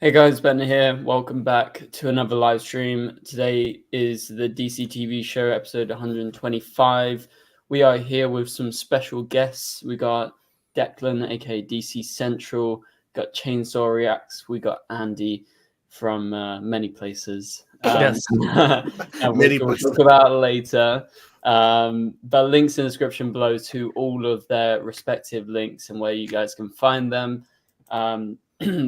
Hey guys, Ben here. Welcome back to another live stream. Today is the DCTV show, episode 125. We are here with some special guests. We got Declan, aka DC Central, got Chainsaw Reacts, we got Andy from many places. Yes. And we'll talk about it later. But links in the description below to all of their respective links and where you guys can find them.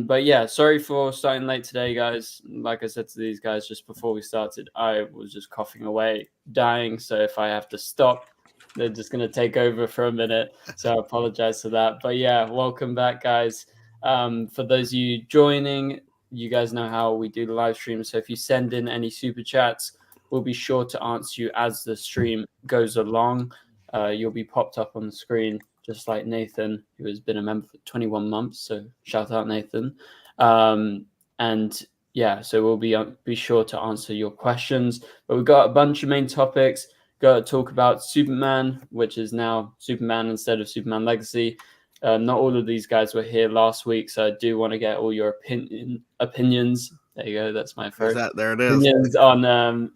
But yeah, sorry for starting late today, guys. Like I said to these guys just before we started, I was just coughing away, dying. So if I have to stop, they're just going to take over for a minute. So I apologize for that. But yeah, welcome back, guys. For those of you joining, you guys know how we do the live stream. So if you send in any super chats, we'll be sure to answer you as the stream goes along. You'll be popped up on the screen, just like Nathan, who has been a member for 21 months. So shout out, Nathan. And yeah, so we'll be sure to answer your questions. But we've got a bunch of main topics. Got to talk about Superman, which is now Superman instead of Superman Legacy. Not all of these guys were here last week, so I do want to get all your opinions. There you go. That's my first. There it is. Opinions on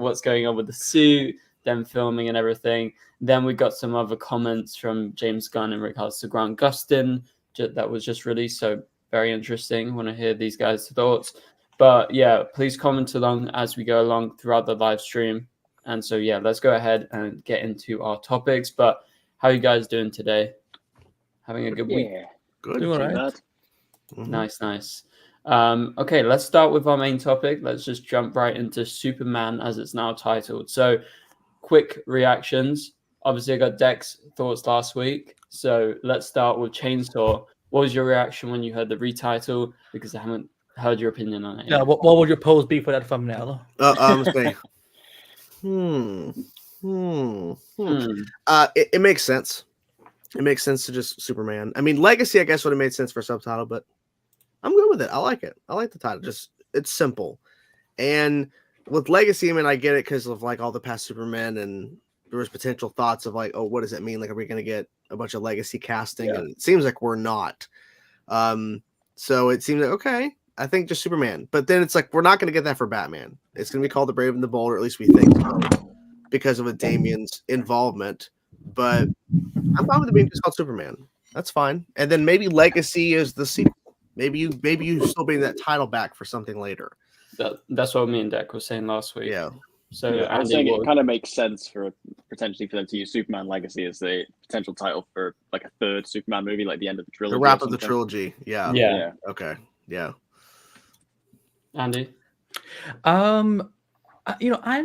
what's going on with the suit, them filming and everything. Then we got some other comments from James Gunn in regards to Grant Gustin that was just released. So very interesting. Want to hear these guys' thoughts. But yeah, please comment along as we go along throughout the live stream. And so yeah, let's go ahead and get into our topics. But how are you guys doing today? Having a good week? Good. Doing all right. Nice. Okay, let's start with our main topic. Let's just jump right into Superman as it's now titled. So quick reactions. Obviously, I got Deck's thoughts last week. So let's start with Chainsaw. What was your reaction when you heard the retitle? Because I haven't heard your opinion on it yet. Yeah, what would your pose be for that thumbnail? It makes sense. It makes sense to just Superman. I mean, Legacy, I guess, would have made sense for a subtitle, but I'm good with it. I like it. I like the title. Just it's simple. And with Legacy, I mean, I get it because of like all the past Superman, and there was potential thoughts of like, oh, what does it mean? Like, are we going to get a bunch of Legacy casting? Yeah. And it seems like we're not. So it seems like, okay, I think just Superman. But then it's like, we're not going to get that for Batman. It's going to be called The Brave and the Bold, or at least we think so, because of Damian's involvement. But I'm fine with it being just called Superman. That's fine. And then maybe Legacy is the sequel. Maybe you still bring that title back for something later. That's what me and Deck was saying last week. Yeah. So yeah, I was saying it kind of makes sense for potentially for them to use Superman Legacy as the potential title for like a third Superman movie, like the end of the trilogy. The wrap of the trilogy. Yeah. Okay. Yeah. Andy? I'm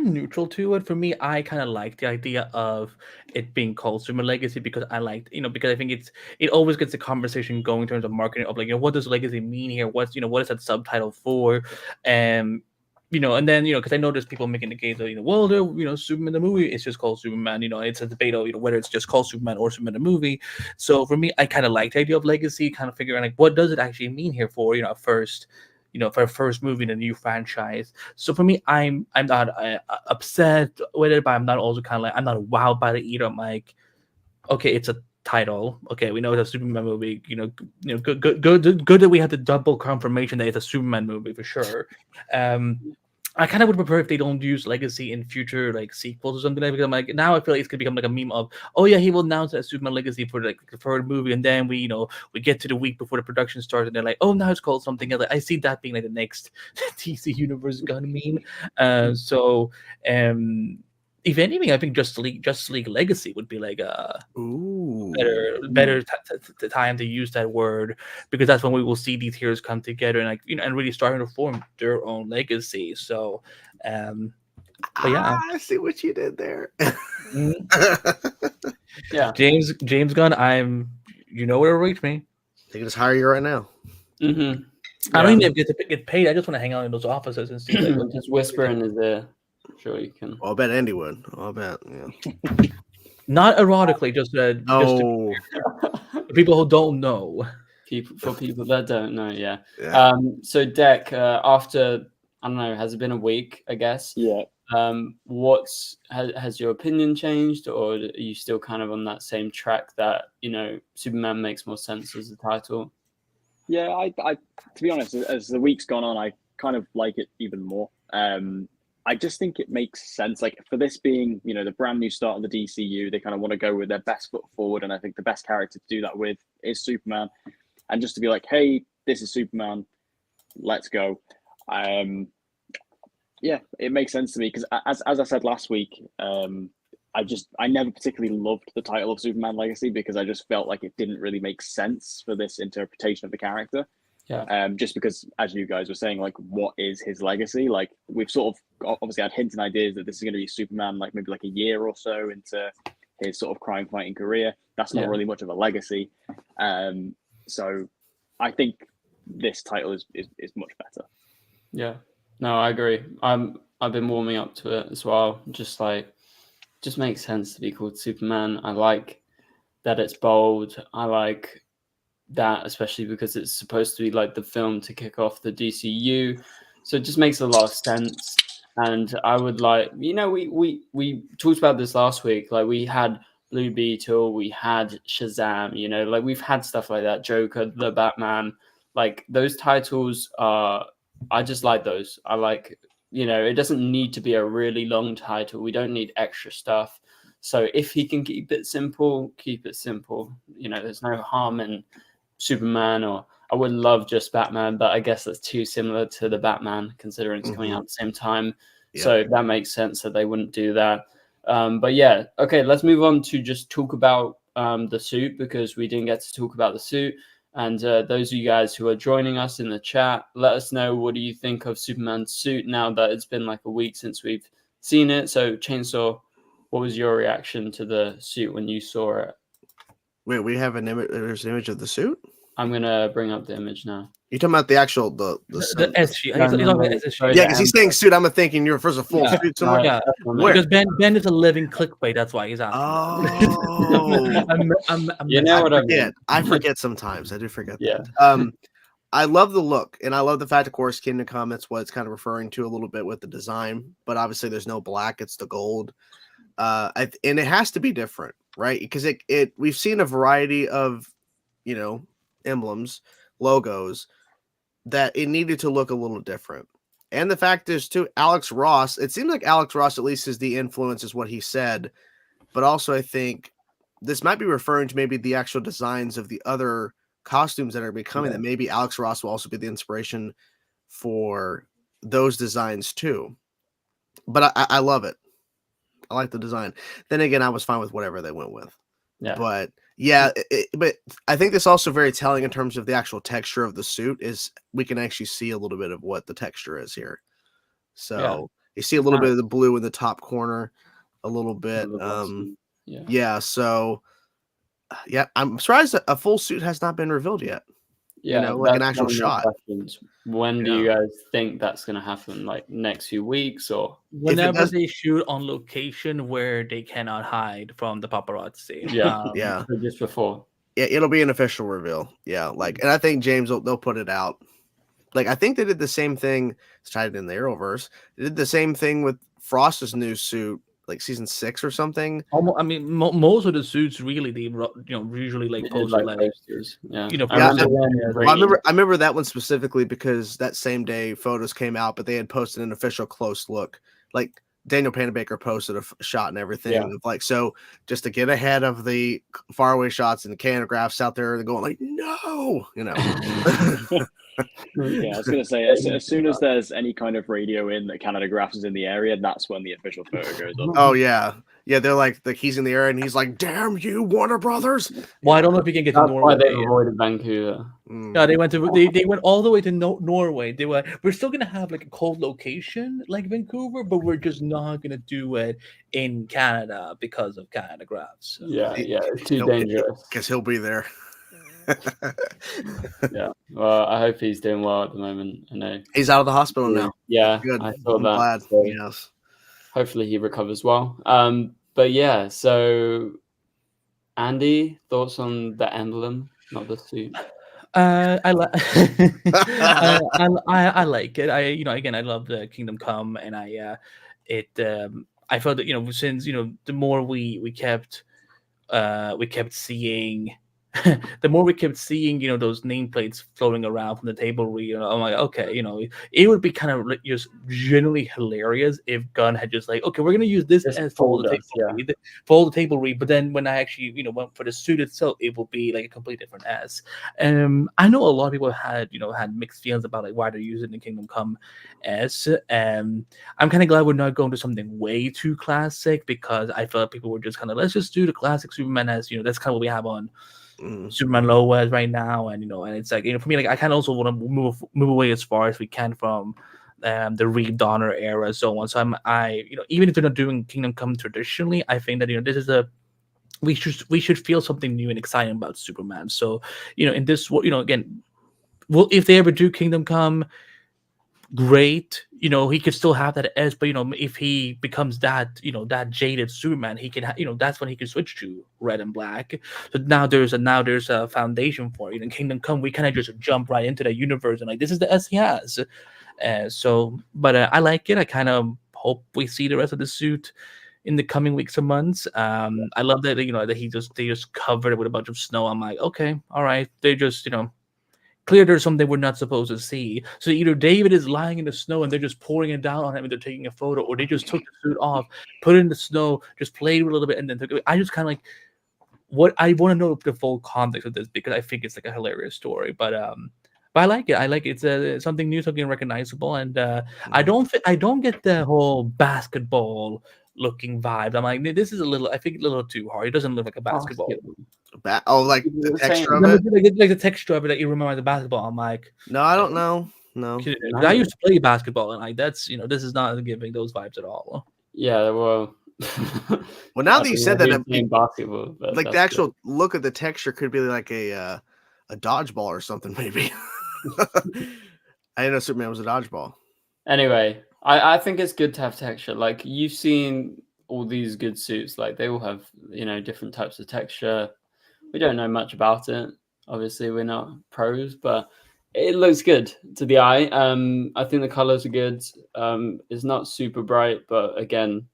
neutral to it. For me, I kind of like the idea of it being called Superman Legacy because I like, because I think it always gets the conversation going in terms of marketing of like, what does Legacy mean here? What is that subtitle for? And then, because I know there's people making the case that, Superman the movie is just called Superman. It's a debate of, whether it's just called Superman or Superman the movie. So for me, I kind of like the idea of Legacy, kind of figuring like, what does it actually mean here for, for a first movie in a new franchise. So for me, I'm not upset with it, but I'm not also kind of like, I'm not wowed by it either. I'm like, okay, it's a title. Okay, we know it's a Superman movie. Good that we had the double confirmation that it's a Superman movie for sure. I kind of would prefer if they don't use Legacy in future like sequels or something like that, because I'm like, now I feel like it's gonna become like a meme of, oh yeah, he will announce a Superman Legacy for like the third movie, and then we get to the week before the production starts, and they're like, oh, now it's called something else. Like, I see that being like the next DC Universe gun meme. If anything, I think Justice League Legacy would be like a better time to use that word, because that's when we will see these heroes come together and and really starting to form their own legacy. So, but yeah, I see what you did there. Yeah, James Gunn, you know where to reach me. They can just hire you right now. Mm-hmm. I don't even get to get paid. I just want to hang out in those offices and see. Just whisper in his ear. Sure, you can. I'll bet Andy would. I'll bet. Yeah. Not erotically, just to people who don't know. For people that don't know, yeah. So Deck, after I don't know, has it been a week? I guess. Yeah. Has your opinion changed, or are you still kind of on that same track that Superman makes more sense as the title? Yeah, I to be honest, as the week's gone on, I kind of like it even more. I just think it makes sense. Like for this being, the brand new start on the DCU, they kind of want to go with their best foot forward, and I think the best character to do that with is Superman. And just to be like, hey, this is Superman, let's go. Yeah, it makes sense to me because as I said last week, I never particularly loved the title of Superman Legacy because I just felt like it didn't really make sense for this interpretation of the character. Yeah. Just because, as you guys were saying, like, what is his legacy? Like, we've sort of obviously had hints and ideas that this is going to be Superman, like maybe like a year or so into his sort of crime fighting career. That's not really much of a legacy. So I think this title is much better. Yeah. No, I agree. I've been warming up to it as well. Just makes sense to be called Superman. I like that it's bold. I like that, especially because it's supposed to be like the film to kick off the DCU. So it just makes a lot of sense. And I would like, we talked about this last week. Like we had Blue Beetle, we had Shazam, like we've had stuff like that. Joker, the Batman, like those titles are, I just like those. I like, it doesn't need to be a really long title. We don't need extra stuff. So if he can keep it simple, keep it simple. There's no harm in Superman, or I would love just Batman, but I guess that's too similar to the Batman considering it's coming out at the same time. Yeah. So that makes sense that they wouldn't do that. But yeah, okay, let's move on to just talk about the suit because we didn't get to talk about the suit. And those of you guys who are joining us in the chat, let us know, what do you think of Superman's suit now that it's been like a week since we've seen it? So Chainsaw, what was your reaction to the suit when you saw it? Wait, we have an image. There's an image of the suit. I'm gonna bring up the image now. You're talking about the actual the SG. Yeah, because he's saying suit. I'm thinking you're first a full suit somewhere. Yeah, because Ben is a living clickbait. That's why he's asking. Oh, I forget sometimes. I do forget. Yeah. That. I love the look, and I love the fact, of course, Kingdom Come. It's what it's kind of referring to a little bit with the design, but obviously there's no black. It's the gold, and it has to be different, right? Because we've seen a variety of, emblems, logos, that it needed to look a little different. And the fact is, too, Alex Ross, it seems like Alex Ross at least is the influence, is what he said. But also, I think this might be referring to maybe the actual designs of the other costumes that are becoming, that maybe Alex Ross will also be the inspiration for those designs, too. But I love it. I like the design. Then again, I was fine with whatever they went with. Yeah. But but I think this also very telling in terms of the actual texture of the suit is we can actually see a little bit of what the texture is here. So you see a little bit of the blue in the top corner, a little bit. So I'm surprised that a full suit has not been revealed yet. Yeah, like an actual shot. When do you guys think that's going to happen? Like next few weeks, or whenever they shoot on location where they cannot hide from the paparazzi? Yeah. So just before. Yeah, it'll be an official reveal. Yeah, and I think James they'll put it out. Like I think they did the same thing. It's tied in the Arrowverse. They did the same thing with Frost's new suit, like season 6 or something. I mean, most of the suits really, they usually like posted like posters. Yeah, I remember that one specifically because that same day photos came out, but they had posted an official close look. Like Daniel Panabaker posted a shot and everything. Like, so just to get ahead of the faraway shots and the canographs out there, they're going like, no, Yeah, I was gonna say as soon as there's any kind of radio in that Canada Graphs is in the area, that's when the official photo goes up. Oh yeah, they're like he's in the area and he's like, "Damn you, Warner Brothers!" Well, I don't know if we can get to Norway. Why they avoided Vancouver. Yeah, they went all the way to Norway. We're still gonna have like a cold location like Vancouver, but we're just not gonna do it in Canada because of Canada Graphs. So. Yeah, it's too dangerous. Guess he'll be there. Yeah, well, I hope he's doing well at the moment. I know he's out of the hospital now. Yeah, good. I thought that. Glad. So yes, hopefully he recovers well. But yeah, so Andy, thoughts on the emblem, not the suit? I like I like it. Again, I love the Kingdom Come, and I felt that since the more we kept seeing the more we kept seeing, those nameplates floating around from the table read, I'm like, okay, it would be kind of just genuinely hilarious if Gunn had just like, okay, we're gonna use this as for the table read, but then when I actually, went for the suit itself, it will be like a completely different S. I know a lot of people had mixed feelings about like why they're using the Kingdom Come S. I'm kind of glad we're not going to something way too classic, because I felt people were just kind of, let's just do the classic Superman as, that's kind of what we have on Superman Lois right now, and and it's like, for me, like I kind of also want to move away as far as we can from the Reeve Donner era, so on. So even if they're not doing Kingdom Come traditionally, I think that this is we should feel something new and exciting about Superman. So in this, again, well, if they ever do Kingdom Come, great, he could still have that S, but if he becomes that that jaded Superman, he can that's when he can switch to red and black. So now there's a foundation for it. In Kingdom Come, we kind of just jump right into the universe and like, this is the S he has. But I like it. I kind of hope we see the rest of the suit in the coming weeks or months. I love that that they just covered it with a bunch of snow. I'm like, okay, all right, they just clear there's something we're not supposed to see. So either David is lying in the snow and they're just pouring it down on him and they're taking a photo, or they just took the suit off, put it in the snow, just played with it a little bit, and then took it. I just kind of like, what I want to know the full context of this, because I think it's like a hilarious story. But I like it. I like it. It's something new, something recognizable, and I don't get the whole basketball looking vibe. I'm like, this is a little too hard. It doesn't look like a basketball. Like the texture of it? Like the texture of it, you remember the basketball. I'm like, no, I don't know. No. I used to play basketball, and like that's this is not giving those vibes at all. Yeah, well, well, now that you said that, basketball, like the actual look of the texture could be like a dodgeball or something, maybe. I didn't know Superman was a dodgeball. Anyway, I think it's good to have texture. Like, you've seen all these good suits, like they all have different types of texture. We don't know much about it. Obviously, we're not pros, but it looks good to the eye. I think the colors are good. It's not super bright, but again,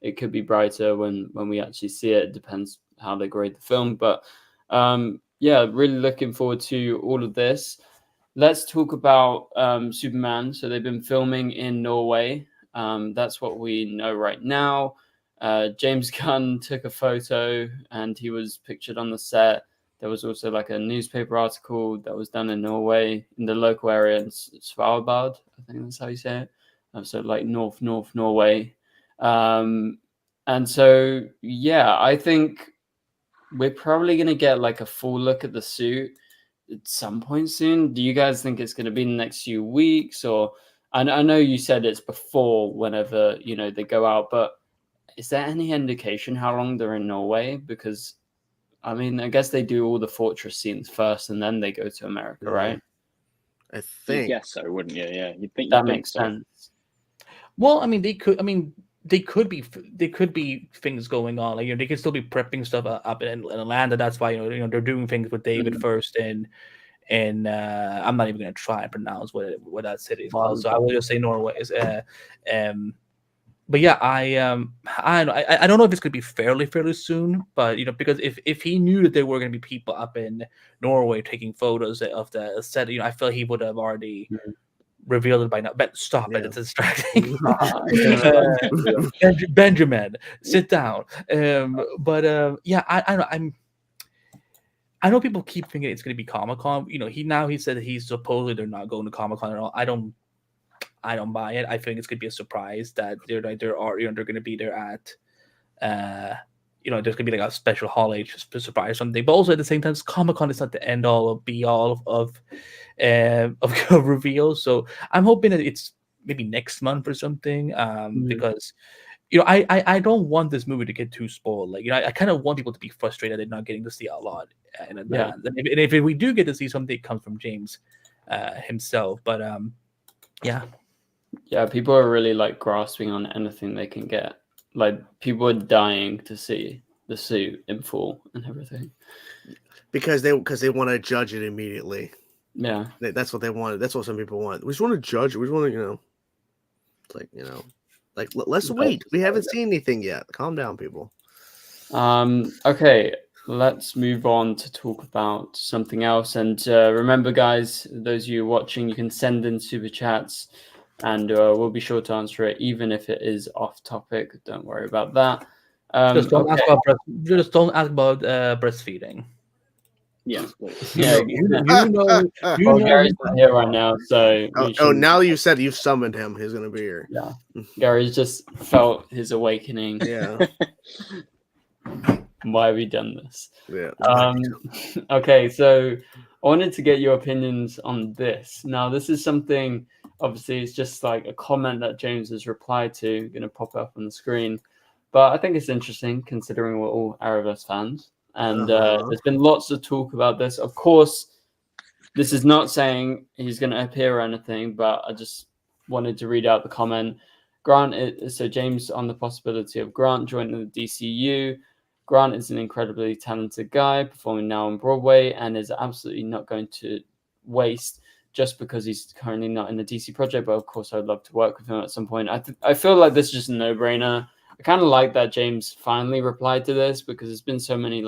it could be brighter when we actually see it. It depends how they grade the film. But yeah, really looking forward to all of this. Let's talk about Superman. So they've been filming in Norway. That's what we know right now. James Gunn took a photo and he was pictured on the set. There was also like a newspaper article that was done in Norway, in the local area in Svalbard. I think that's how you say it. So like North Norway. And so, yeah, I think we're probably going to get like a full look at the suit at some point soon. Do you guys think it's going to be in the next few weeks? Or I know you said it's before whenever, they go out, but is there any indication how long they're in Norway? Because, I mean, I guess they do all the fortress scenes first and then they go to America, right? I think. Yes, so wouldn't you? Yeah, you'd think that makes sense. Well, I mean, they could be things going on. Like, they could still be prepping stuff up in Atlanta. That's why they're doing things with David first, and I'm not even gonna try and pronounce what that city is called. So I will just say Norway is. But yeah, I don't know if it's gonna be fairly soon, but because if he knew that there were gonna be people up in Norway taking photos of the set, I feel he would have already revealed it by now. But stop it, it's distracting. Benjamin, sit down. Yeah, I know people keep thinking it's going to be Comic-Con. He said that he's supposedly they're not going to Comic-Con at all. I don't buy it. I think it's going to be a surprise that they're going to be there at there's going to be like a special holiday surprise or something. But also at the same time, Comic-Con is not the end all or be all of reveals. So I'm hoping that it's maybe next month or something. Because I don't want this movie to get too spoiled. Like, I kind of want people to be frustrated they're not getting to see a lot in advance. Yeah. And if we do get to see something, it comes from James himself. But yeah, people are really like grasping on anything they can get. Like, people are dying to see the suit in full and everything because they want to judge it immediately. Yeah, that's what they wanted. That's what some people want. We just want to judge it. We just want to, let's wait. We haven't seen anything yet. Calm down, people. Okay. let's move on to talk about something else. And remember, guys, those of you watching, you can send in super chats, and we'll be sure to answer it, even if it is off topic. Don't worry about that. Just don't ask about breastfeeding. Yes, please. Yeah, you know. Gary's not here right now, so now you said you've summoned him. He's gonna be here. Yeah, Gary's just felt his awakening. Yeah. Why have we done this? Yeah. Okay, so I wanted to get your opinions on this. Now, this is something, obviously, it's just like a comment that James has replied to, going to pop up on the screen. But I think it's interesting considering we're all Arrowverse fans. And there's been lots of talk about this. Of course, this is not saying he's going to appear or anything, but I just wanted to read out the comment. So James on the possibility of Grant joining the DCU. Grant is an incredibly talented guy performing now on Broadway and is absolutely not going to waste just because he's currently not in the DC project. But of course, I'd love to work with him at some point. I feel like this is just a no-brainer. I kind of like that James finally replied to this because there's been so many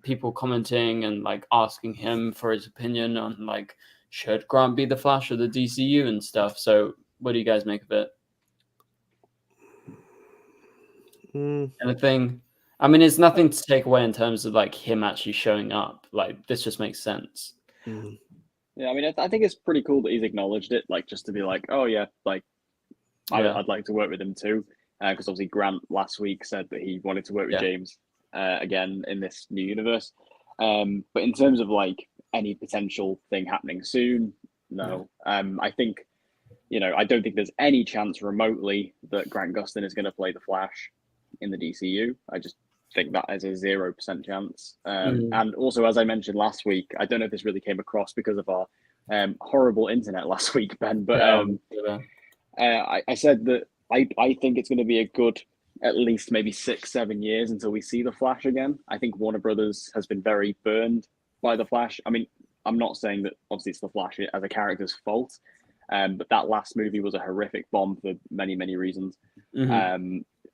people commenting and like asking him for his opinion on like, should Grant be the Flash of the DCU and stuff. So what do you guys make of it? Anything? I mean, it's nothing to take away in terms of like him actually showing up. Like this just makes sense. Yeah, I mean, I think it's pretty cool that he's acknowledged it. Like just to be like, oh yeah, like I'd like to work with him too. Because obviously Grant last week said that he wanted to work with James again in this new universe. But in terms of like any potential thing happening soon, no. I think, I don't think there's any chance remotely that Grant Gustin is going to play the Flash in the DCU. I just think that is a 0% chance. And also, as I mentioned last week, I don't know if this really came across because of our horrible internet last week, Ben, but I said that I think it's going to be a good at least maybe 6-7 years until we see the Flash again. I think Warner Brothers has been very burned by the Flash. I mean, I'm not saying that obviously it's the Flash as a character's fault, but that last movie was a horrific bomb for many, many reasons.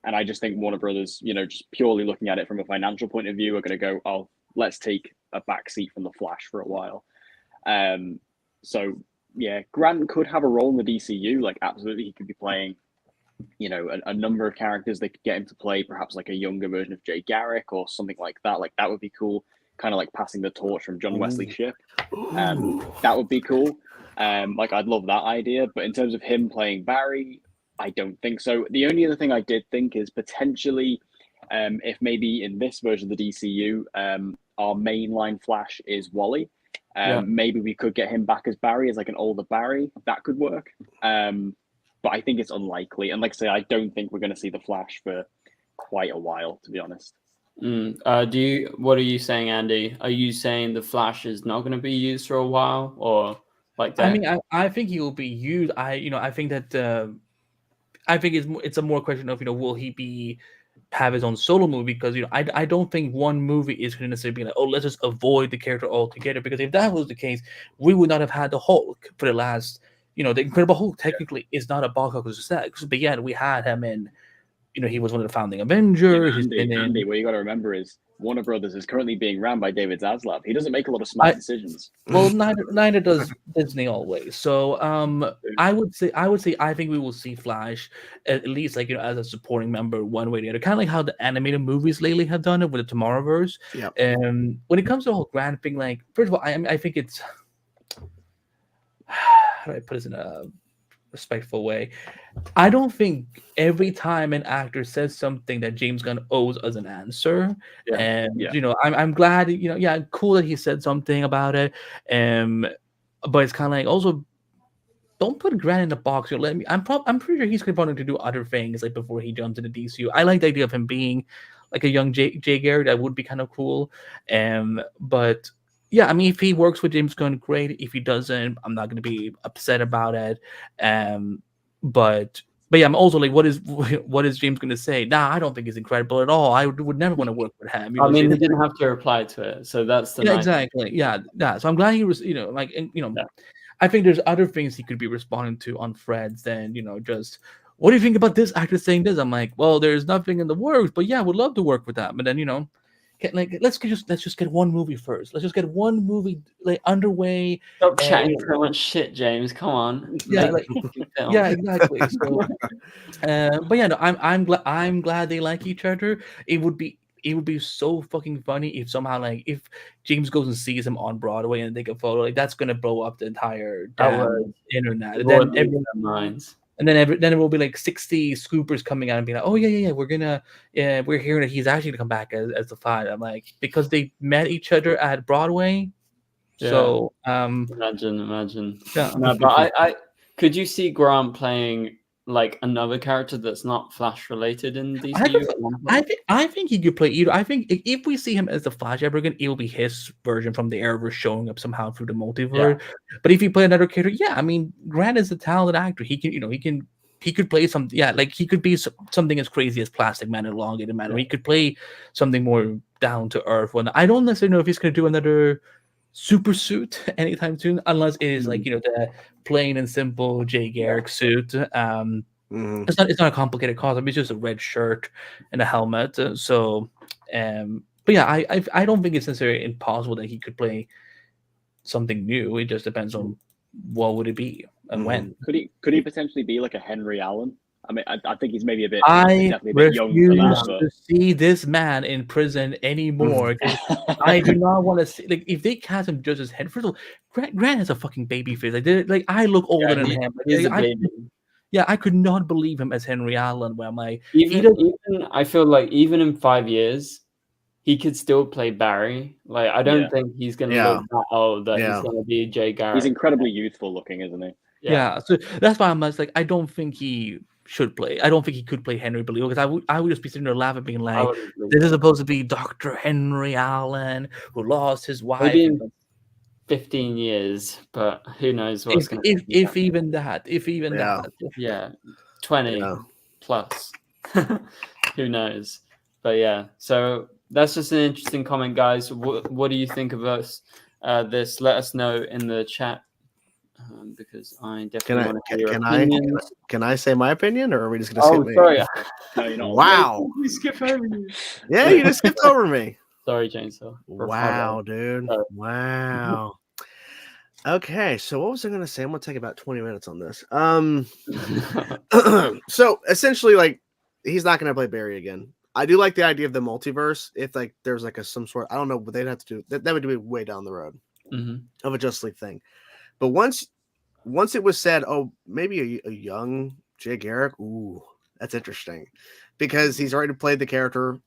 And I just think Warner Brothers, just purely looking at it from a financial point of view, are going to go, oh, let's take a backseat from the Flash for a while. So yeah, Grant could have a role in the DCU. Like absolutely, he could be playing, a number of characters. They could get him to play perhaps like a younger version of Jay Garrick or something like that. Like that would be cool. Kind of like passing the torch from John Wesley Shipp. That would be cool. Like I'd love that idea. But in terms of him playing Barry, I don't think so. The only other thing I did think is potentially if maybe in this version of the DCU, our mainline Flash is Wally. Maybe we could get him back as Barry, as like an older Barry. That could work. But I think it's unlikely. And like I say, I don't think we're going to see the Flash for quite a while, to be honest. What are you saying, Andy? Are you saying the Flash is not going to be used for a while, or like that? I mean, I think he will be used. I think that I think it's a more question of will he have his own solo movie, because I don't think one movie is going to necessarily be like, oh, let's just avoid the character altogether, because if that was the case, we would not have had the Hulk for the last the Incredible Hulk technically is not a box office success, but yet we had him in he was one of the founding Avengers. Andy, what you got to remember is Warner Brothers is currently being ran by David Zaslav. He doesn't make a lot of smart decisions. Well, neither does Disney always. So I would say I think we will see Flash at least as a supporting member one way or the other, kind of like how the animated movies lately have done it with the Tomorrowverse. When it comes to the whole Grant thing, like first of all, I think it's how do I put this in a respectful way? I don't think every time an actor says something that James Gunn owes us an answer. I'm glad cool that he said something about it. But it's kind of like also don't put Grant in the box. I'm pretty sure he's going to do other things like before he jumps into the DCU. I like the idea of him being like a young Jay Garrick. That would be kind of cool. But yeah, I mean, if he works with James Gunn, great. If he doesn't, I'm not going to be upset about it. But yeah, I'm also like, what is James going to say? Nah, I don't think he's incredible at all. I would never want to work with him. I mean, he didn't have to reply to it, so that's the exactly. Yeah. So I'm glad he was, I think there's other things he could be responding to on threads than just what do you think about this actor saying this? I'm like, well, there's nothing in the works, but yeah, we'd love to work with that. But then let's just get one movie first. Let's just get one movie like underway. Stop chatting so much shit, James. Come on. Yeah, yeah, exactly. So, but yeah, no, I'm glad they like each other. It would be so fucking funny if somehow like if James goes and sees him on Broadway and take a photo, like that's gonna blow up the entire internet. And then everyone minds. And then there will be like 60 scoopers coming out and being like, "Oh yeah, we're hearing that he's actually gonna come back as the Flash." I'm like, because they met each other at Broadway. Yeah. So imagine. Yeah. No, but I could you see Grant playing like another character that's not Flash related in DCU? I think he could play either. I think if we see him as the Flash ever again, it will be his version from the Arrowverse showing up somehow through the multiverse. Yeah. But if he play another character, yeah, I mean, Grant is a talented actor. He can he could play something. Yeah, like he could be something as crazy as Plastic Man and Elongated Man, or he could play something more down to earth. When I don't necessarily know if he's going to do another super suit anytime soon, unless it is like the plain and simple Jay Garrick suit. It's not a complicated costume. It's just a red shirt and a helmet. But yeah, I don't think it's necessarily impossible that he could play something new. It just depends on what would it be and when. Could he potentially be like a Henry Allen? I mean, I think he's maybe definitely a bit young for that. To see this man in prison anymore. I do not want to see. Like, if they cast him just as Henry, first of all, Grant has a fucking baby face. Like I look older than him. He's a baby. Yeah, I could not believe him as Henry Allen. Where I'm like, even I feel like even in 5 years, he could still play Barry. Like, I don't think he's gonna look that old. That he's gonna be Jay Garrick. He's incredibly youthful looking, isn't he? Yeah. So that's why I'm like, I don't think he should play. I don't think he could play Henry Belial, because I would just be sitting there laughing, being like, this is supposed to be Dr. Henry Allen who lost his wife. Maybe in 15 years, but who knows what's going to happen. If even that. Yeah, 20 plus. Who knows? But yeah, so that's just an interesting comment, guys. What do you think of this? Let us know in the chat. Because I definitely want to hear your opinions. Can I say my opinion, or are we just going to skip me? Sorry. No, you're not. Wow. You skipped over me. Yeah, you just skipped over me. Sorry, Chainsaw. Wow, dude. Wow. Okay, so what was I going to say? I'm going to take about 20 minutes on this. So essentially, like, he's not going to play Barry again. I do like the idea of the multiverse. If like there's like some sort, I don't know, but they'd have to do that. That would be way down the road of a Justice League thing. But once it was said, oh, maybe a young Jay Garrick, ooh, that's interesting, because he's already played the character,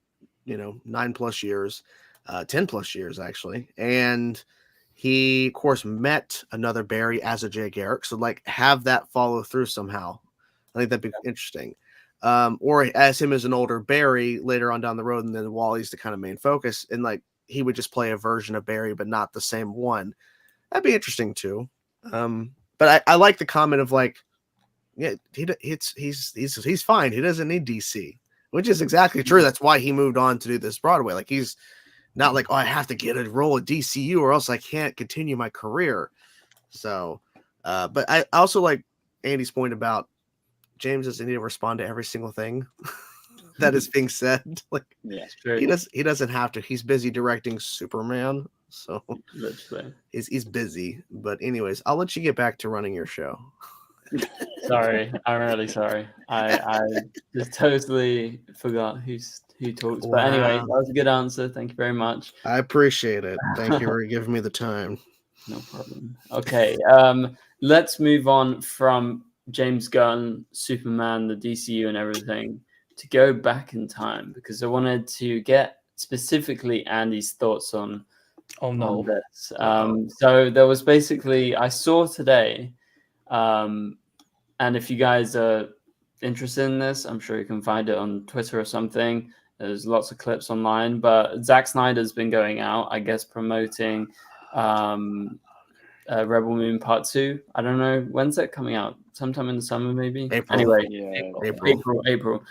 9+ years, 10+ years actually, and he of course met another Barry as a Jay Garrick, so like have that follow through somehow. I think that'd be interesting. Or as him as an older Barry later on down the road, and then Wally's the kind of main focus, and like he would just play a version of Barry, but not the same one. That'd be interesting too. But I like the comment of like, yeah, he's fine. He doesn't need DC, which is exactly true. That's why he moved on to do this Broadway. Like, he's not like, oh, I have to get a role at DCU or else I can't continue my career. So, but I also like Andy's point about James doesn't need to respond to every single thing that is being said. Like, he doesn't have to. He's busy directing Superman. So he's busy. But anyways, I'll let you get back to running your show. Sorry, I'm really sorry. I just totally forgot who talks. Wow. But anyway, that was a good answer. Thank you very much. I appreciate it. Thank you for giving me the time. No problem. Okay, let's move on from James Gunn, Superman, the DCU, and everything to go back in time, because I wanted to get specifically Andy's thoughts on this. So there was basically, I saw today, and if you guys are interested in this, I'm sure you can find it on Twitter or something. There's lots of clips online, but Zack Snyder's been going out, I guess, promoting Rebel Moon Part 2. I don't know, when's that coming out? Sometime in the summer, maybe? April. Anyway, April.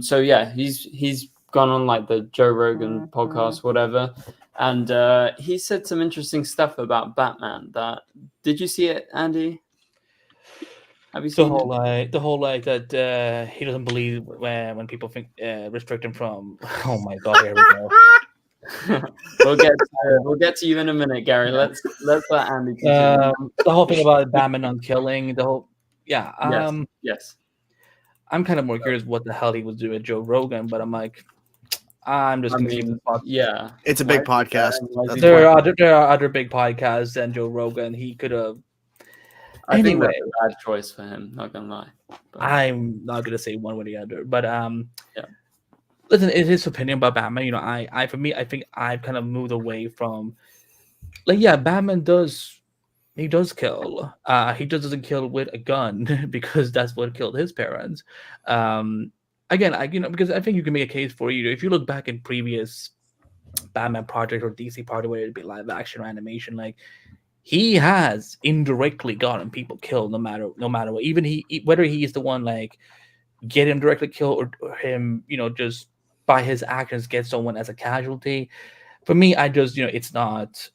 So yeah, he's gone on like the Joe Rogan podcast, whatever. And he said some interesting stuff about Batman. Did you see it, Andy? Have you The seen whole like that he doesn't believe when people think restrict him from. Oh my god, here we go. it? We'll get to you in a minute, Gary. Let's let Andy continue. The whole thing about Batman on killing the whole. Yeah. Yes. I'm kind of more curious what the hell he was doing with Joe Rogan, but I'm like, I'm just gonna keep the podcast. Yeah, It's a big podcast. There are other big podcasts than Joe Rogan. He could have. I think that's a bad choice for him. Not gonna lie. But I'm not gonna say one way or the other, but yeah. Listen, it's his opinion about Batman. You know, I for me, I think I've kind of moved away from, like, yeah, Batman does kill. He just doesn't kill with a gun because that's what killed his parents. Again, because I think you can make a case for if you look back in previous Batman project or DC project, whether it be live action or animation, like he has indirectly gotten people killed no matter what. Even whether he's the one like get him directly killed or him, just by his actions get someone as a casualty. For me, I just it's not.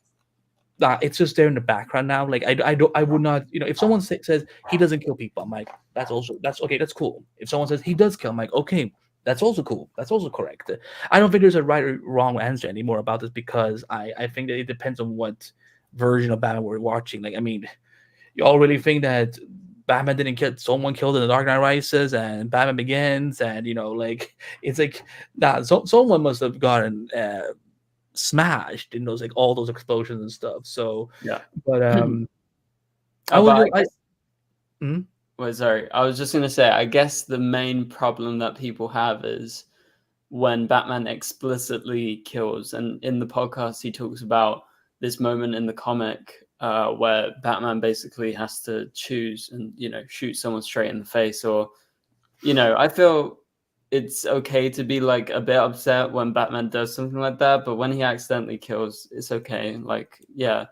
It's just there in the background now. Like I would not, if someone says he doesn't kill people, I'm like, that's okay, that's cool. If someone says he does kill, I'm like, okay, that's also cool. That's also correct. I don't think there's a right or wrong answer anymore about this because I think that it depends on what version of Batman we're watching. Like, I mean, you all really think that Batman didn't kill someone killed in The Dark Knight Rises and Batman Begins, and like it's like someone must have gotten smashed in those, like, all those explosions and stuff. So yeah, but Well, sorry, I was just gonna say, I guess the main problem that people have is when Batman explicitly kills, and in the podcast he talks about this moment in the comic where Batman basically has to choose and shoot someone straight in the face, or I feel it's okay to be like a bit upset when Batman does something like that, but when he accidentally kills, it's okay. Like, yeah.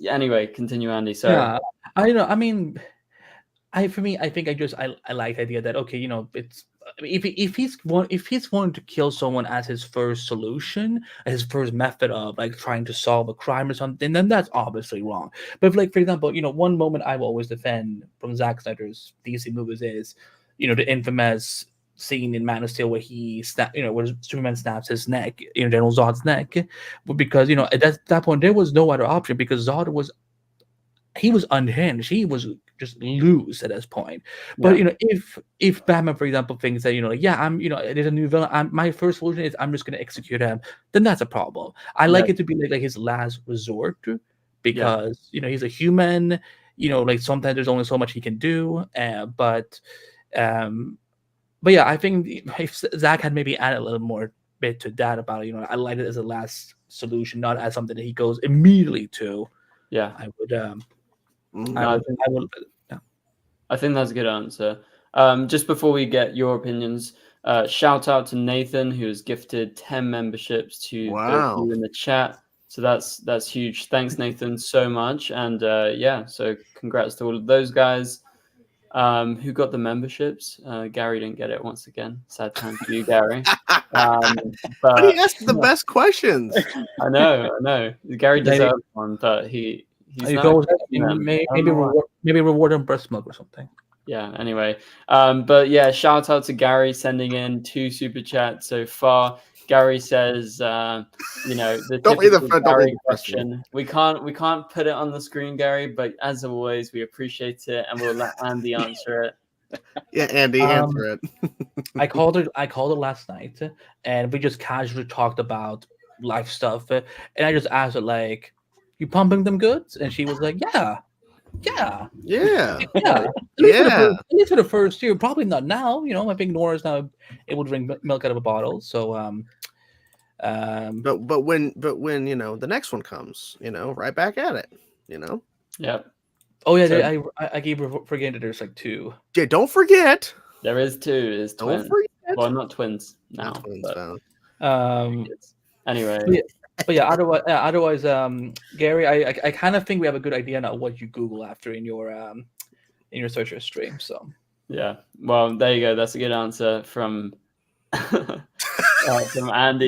Anyway, continue, Andy. Sorry. Yeah, I know. I mean, I think I like the idea that, okay, it's if he's wanting to kill someone as his first solution, his first method of like trying to solve a crime or something, then that's obviously wrong. But like, for example, one moment I will always defend from Zack Snyder's DC movies is, the infamous scene in Man of Steel where where Superman snaps his neck, General Zod's neck, because at that point there was no other option because Zod was unhinged. He was just loose at this point. But if Batman, for example, thinks that I'm there's a new villain, my first solution is I'm just going to execute him, then that's a problem. I like it to be like his last resort because he's a human. Like sometimes there's only so much he can do. But yeah, I think if Zach had maybe added a little more bit to that about I like it as a last solution, not as something that he goes immediately to. Yeah, I would. I think that's a good answer. Just before we get your opinions, shout out to Nathan, who has gifted 10 memberships to both you in the chat. So that's huge. Thanks, Nathan, so much. And so congrats to all of those guys who got the memberships. Gary didn't get it once again. Sad time for you, Gary. But he asked the best questions. I know. Gary deserves one, but he's maybe reward him breast milk or something. Yeah, anyway. But yeah, shout out to Gary sending in 2 super chats so far. Gary says, the Gary question. We can't put it on the screen, Gary, but as always, we appreciate it and we'll let Andy answer it. Yeah, Andy, answer it. I called her last night and we just casually talked about life stuff. And I just asked her, like, you pumping them goods? And she was like, yeah. At least for the first year, probably not now. I think Nora's now able to drink milk out of a bottle. So, but when the next one comes, right back at it. Yeah. Oh yeah, so, I keep forgetting that there's like 2. Yeah, don't forget. There is 2. There's twins. Don't forget. Well, not twins now. Anyway. But yeah, otherwise, Gary, I kind of think we have a good idea now what you Google after in your search stream. So yeah, well, there you go. That's a good answer from Andy,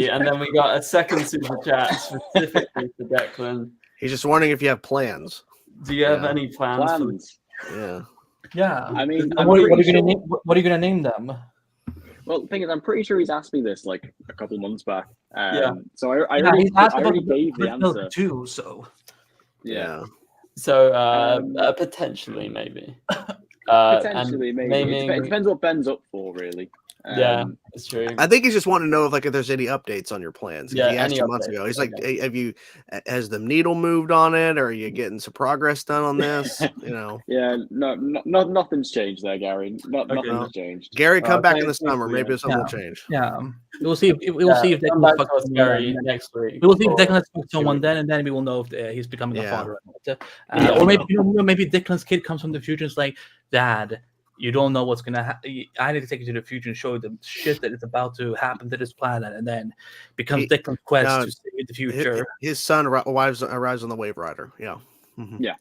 and then we got a second super chat specifically for Declan. He's just wondering if you have plans. Do you have any plans? Yeah. Yeah. I mean, what are you gonna name them? Well, the thing is, I'm pretty sure he's asked me this like a couple months back. Yeah. So I He's asked already about gave the answer. too. So Yeah. So potentially, maybe. Potentially, and maybe. naming... It depends what Ben's up for, really. Yeah, it's true. I think he's just wanting to know if there's any updates on your plans. Yeah, he asked you months ago. He's like, hey, has the needle moved on it, or are you getting some progress done on this? Yeah, no, nothing's changed there, Gary. Nothing's changed. Gary, come back in the summer. Maybe something will change. Yeah, we'll see. We'll see if they can fuck Gary next week. We'll see if Declan's fuck someone then, and then we will know if he's becoming a father. Or maybe maybe Declan's kid comes from the future and is like, Dad, you don't know what's gonna happen. I need to take you to the future and show you the shit that is about to happen to this planet, and then becomes Declan's quest to save the future. His son arrives on the Wave Rider. Yeah. Mm-hmm. Yeah,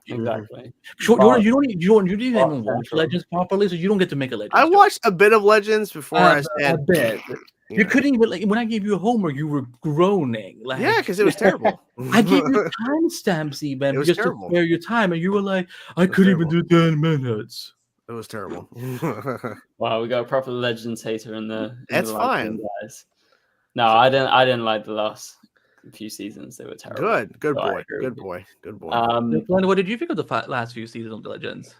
exactly. Sure, you didn't even watch Legends properly, so you don't get to make a Legends. I watched a bit of Legends before I said. A bit. You couldn't even when I gave you homework, you were groaning. Because it was terrible. I gave you timestamps even just to spare your time, and you were like, I couldn't even do 10 minutes. It was terrible. Wow, we got a proper Legends hater in the. That's fine, guys. No, I didn't like the last few seasons. They were terrible. Good boy. What did you think of the last few seasons of the Legends?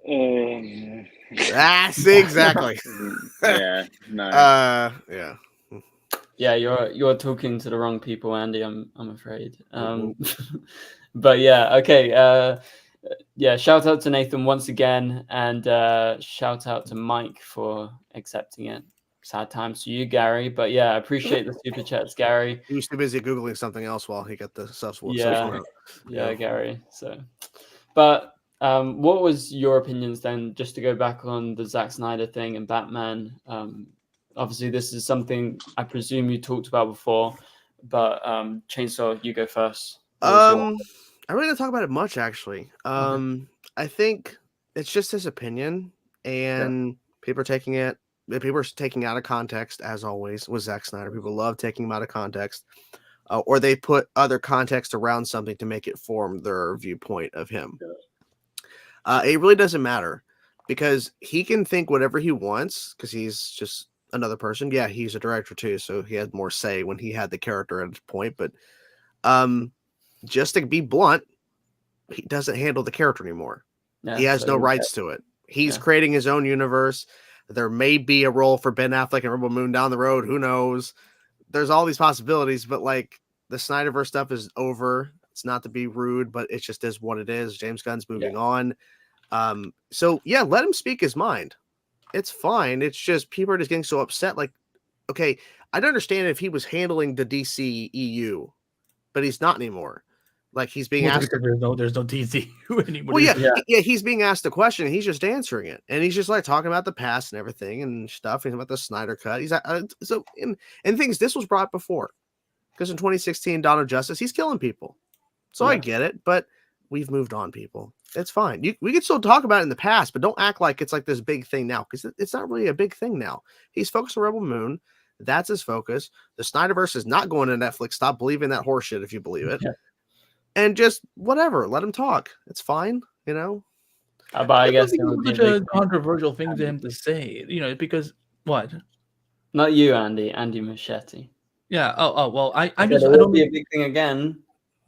See, exactly. Yeah. No. Yeah. Yeah, you're talking to the wrong people, Andy. I'm afraid. But yeah, okay. Yeah, shout out to Nathan once again, and shout out to Mike for accepting it. Sad times to you, Gary. But yeah, I appreciate the super chats, Gary. He was too busy Googling something else while he got the stuff. Yeah, Gary. So, but what was your opinions then? Just to go back on the Zack Snyder thing and Batman. Obviously, this is something I presume you talked about before, but Chainsaw, you go first. I really didn't talk about it much, actually. I think it's just his opinion, and people are taking out of context, as always, with Zack Snyder. People love taking him out of context, or they put other context around something to make it form their viewpoint of him. It really doesn't matter, because he can think whatever he wants, because he's just another person. Yeah, he's a director too, so he had more say when he had the character at his point, but just to be blunt, he doesn't handle the character anymore. He has no rights to it. He's creating his own universe. There may be a role for Ben Affleck and Rebel Moon down the road. Who knows? There's all these possibilities, but like the Snyderverse stuff is over. It's not to be rude, but it just is what it is. James Gunn's moving on. So yeah, let him speak his mind. It's fine. It's just people are just getting so upset. Like, okay, I'd understand if he was handling the DCEU, but he's not anymore. Like he's being asked. There's no DCU anymore. Well, yeah, he's being asked the question, and he's just answering it, and he's just like talking about the past and everything and stuff, and about the Snyder cut. He's and things. This was brought before, because in 2016, Dawn of Justice, he's killing people. So I get it, but we've moved on, people. It's fine. We can still talk about it in the past, but don't act like it's like this big thing now, because it's not really a big thing now. He's focused on Rebel Moon. That's his focus. The Snyderverse is not going to Netflix. Stop believing that horseshit if you believe it. Yeah. And just whatever, let him talk. It's fine, But I guess it was such a controversial thing to him to say, because what? Not you, Andy. Andy Machete. Yeah. Well, I don't be a big thing again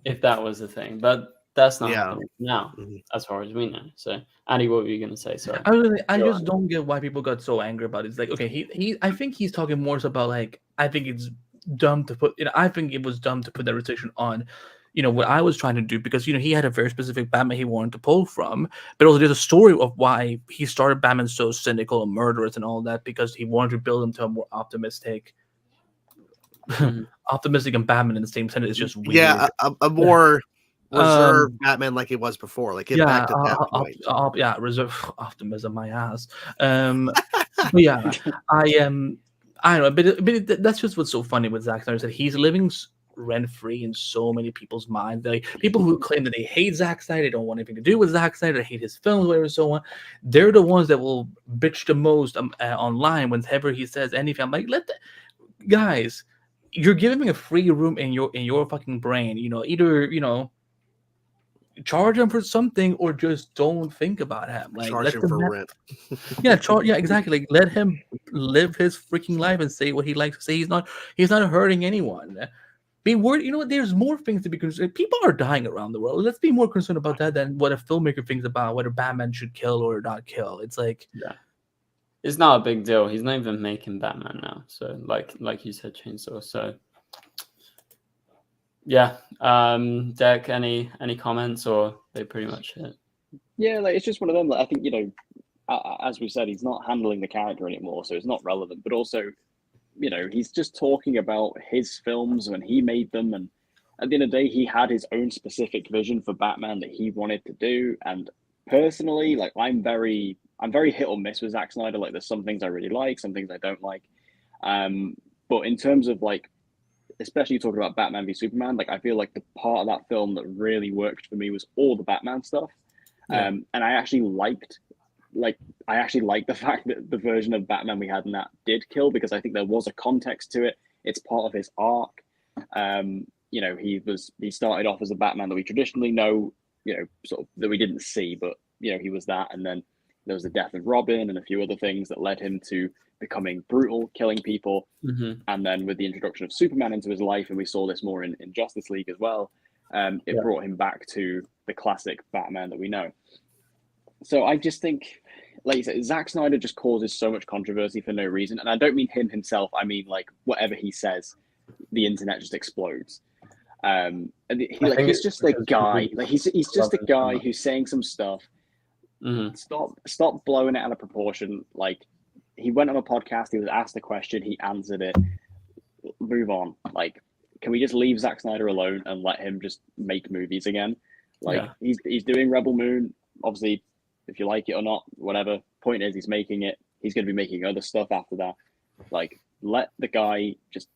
if that was the thing, but that's not happening now, as far as we know. So, Andy, what were you going to say? Sorry. I just don't get why people got so angry about it. It's like, okay, I think he's talking more about like, I think it's dumb to put. I think it was dumb to put that restriction on. What I was trying to do, because, he had a very specific Batman he wanted to pull from, but also there's a story of why he started Batman so cynical and murderous and all that, because he wanted to build him to a more optimistic and Batman in the same sentence. It's just weird. Yeah, a more reserved Batman like it was before. Like, back to that point. Reserve optimism, my ass. But yeah, I don't know, but that's just what's so funny with Zack Snyder, is that he's living rent-free in so many people's minds. Like, people who claim that they hate Zack Snyder, they don't want anything to do with Zack Snyder, they hate his films, whatever, and so on. They're the ones that will bitch the most online whenever he says anything. I'm like, guys, you're giving me a free room in your fucking brain. Either charge him for something, or just don't think about him. Like, Charge him for rent. yeah, exactly. Like, let him live his freaking life and say what he likes to say. He's not hurting anyone. Be worried. You know what? There's more things to be concerned. People are dying around the world. Let's be more concerned about that than what a filmmaker thinks about whether Batman should kill or not kill. It's like, yeah, it's not a big deal. He's not even making Batman now. So like you said, Chainsaw. So yeah, Deck, any comments, or they pretty much hit? Yeah, like it's just one of them. Like, I think, you know, as we said, he's not handling the character anymore, so it's not relevant. But also, you know, he's just talking about his films when he made them, and at the end of the day, he had his own specific vision for Batman that he wanted to do. And personally, like, I'm very hit or miss with Zack Snyder. Like, there's some things I really like, some things I don't like. But in terms of, like, especially talking about Batman v Superman, like, I feel like the part of that film that really worked for me was all the Batman stuff. Yeah. And I actually liked the fact that the version of Batman we had in that did kill, because I think there was a context to it. It's part of his arc. You know, he started off as a Batman that we traditionally know, you know, sort of that we didn't see, but, you know, he was that. And then there was the death of Robin and a few other things that led him to becoming brutal, killing people. Mm-hmm. And then with the introduction of Superman into his life, and we saw this more in Justice League as well, it brought him back to the classic Batman that we know. So I just think, like you said, Zack Snyder just causes so much controversy for no reason. And I don't mean him himself. I mean, like, whatever he says, the internet just explodes. And he's just a guy. Like, he's just a guy who's saying some stuff. Mm-hmm. Stop blowing it out of proportion. Like, he went on a podcast, he was asked a question, he answered it. Move on. Like, can we just leave Zack Snyder alone and let him just make movies again? Like, he's doing Rebel Moon. Obviously, if you like it or not, whatever. Point is, he's making it. He's going to be making other stuff after that. Like, let the guy just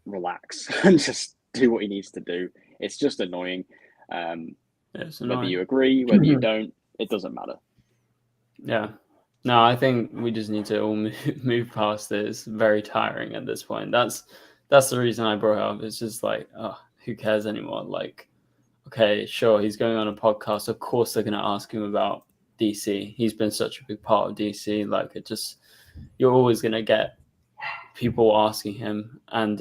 relax and just do what he needs to do. It's just annoying. Whether you agree, whether you don't, it doesn't matter. Yeah. No, I think we just need to all move past it. It's very tiring at this point. That's the reason I brought it up. It's just like, oh, who cares anymore? Like, okay, sure, he's going on a podcast. Of course they're going to ask him about DC. He's been such a big part of DC. Like, you're always going to get people asking him. And